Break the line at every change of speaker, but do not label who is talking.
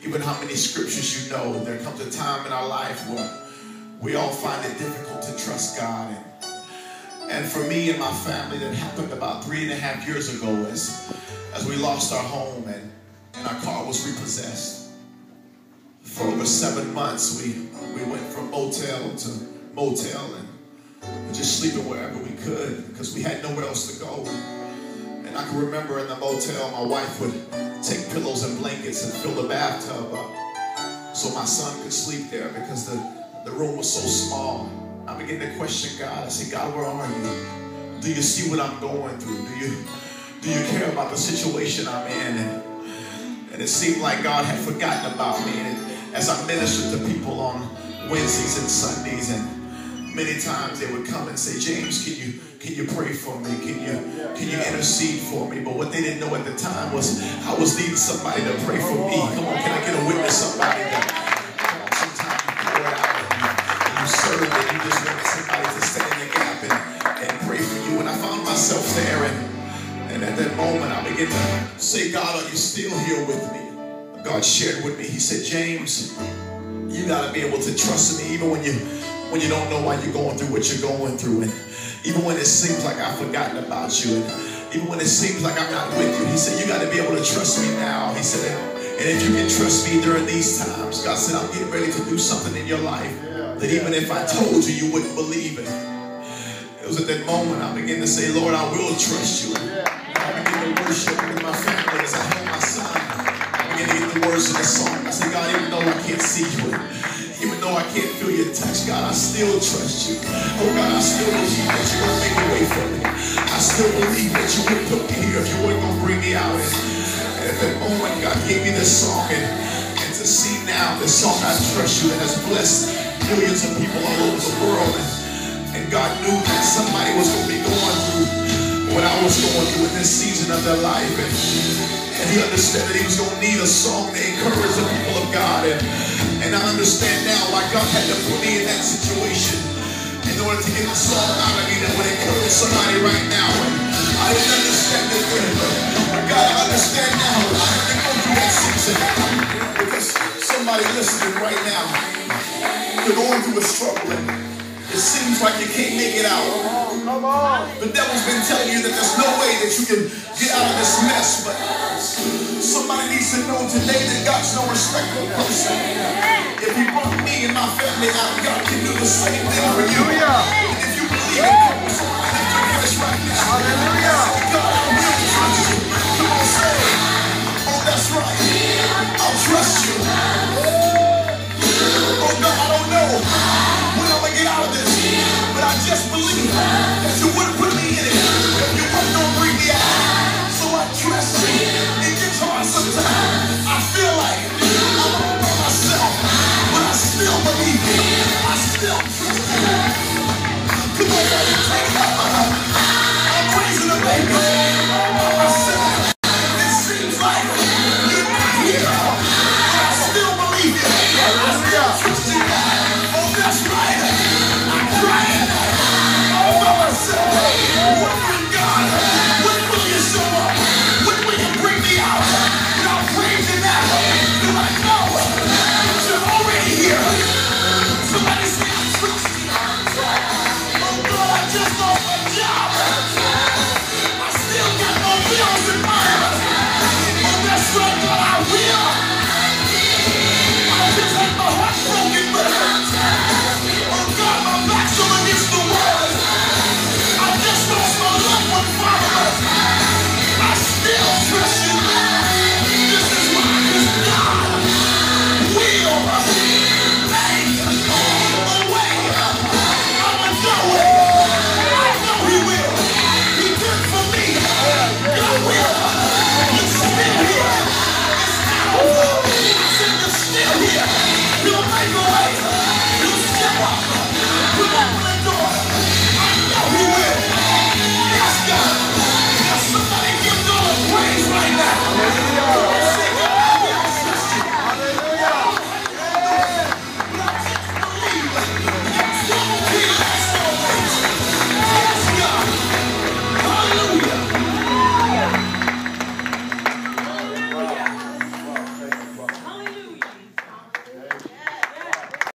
even how many scriptures you know, there comes a time in our life where we all find it difficult to trust God. And for me and my family, that happened about 3.5 years ago as we lost our home and our car was repossessed. For over 7 months, we went from motel to motel and just sleeping wherever we could because we had nowhere else to go. And I can remember in the motel, my wife would take pillows and blankets and fill the bathtub up so my son could sleep there because the room was so small. I began to question God. I said, God, where are you? Do you see what I'm going through? Do you care about the situation I'm in? And it seemed like God had forgotten about me. And as I ministered to people on Wednesdays and Sundays, and many times they would come and say, James, can you pray for me? Can you intercede for me? But what they didn't know at the time was I was needing somebody to pray for me. Come on, can I get a witness? Somebody that sometimes you pour it out and you serve and you just want somebody to stand in the gap and pray for you. And I found myself there, and at that moment I began to say, God, are you still here with me? God shared with me, he said, James, you got to be able to trust me even when you don't know why you're going through what you're going through, and even when it seems like I've forgotten about you, and even when it seems like I'm not with you. He said, you got to be able to trust me now. He said, and if you can trust me during these times, God said, I'm getting ready to do something in your life that even if I told you, you wouldn't believe it. It was at that moment I began to say, Lord, I will trust you. I began to worship with my family as I held my son. I began to get the words of the song. I said, God, even though I can't see you, even though I can't feel your touch, God, I still trust you. Oh, God, I still believe that you're going to make a way for me. I still believe that you wouldn't put me here if you weren't going to bring me out. And at that moment, God gave me this song. And to see now this song, I Trust You, that has blessed millions of people all over the world. And God knew that somebody was going to be going through what I was going through in this season of their life. And he understood that he was going to need a song to encourage the people of God. And I understand now why God had to put me in that situation in order to get the song out of me that would encourage somebody right now. I didn't understand it then, but God, I understand now. I have to go through that season because somebody listening right now, you're going through a struggle. It seems like you can't make it out. The devil's been telling you that there's no way that you can get out of this mess, but somebody needs to know today that God's no respecter of person. If he brought me and my family out, God can do the same thing for you. And if you believe it, come on, somebody lift your voice right now. Hallelujah. God, I will trust you. Come on, say it. Oh, that's right. I'll trust you. Oh, God, I don't know when I'm going to get out of this, but I just believe that you wouldn't put me in it if you weren't going to bring me out. So I trust you. It gets hard sometimes. I feel like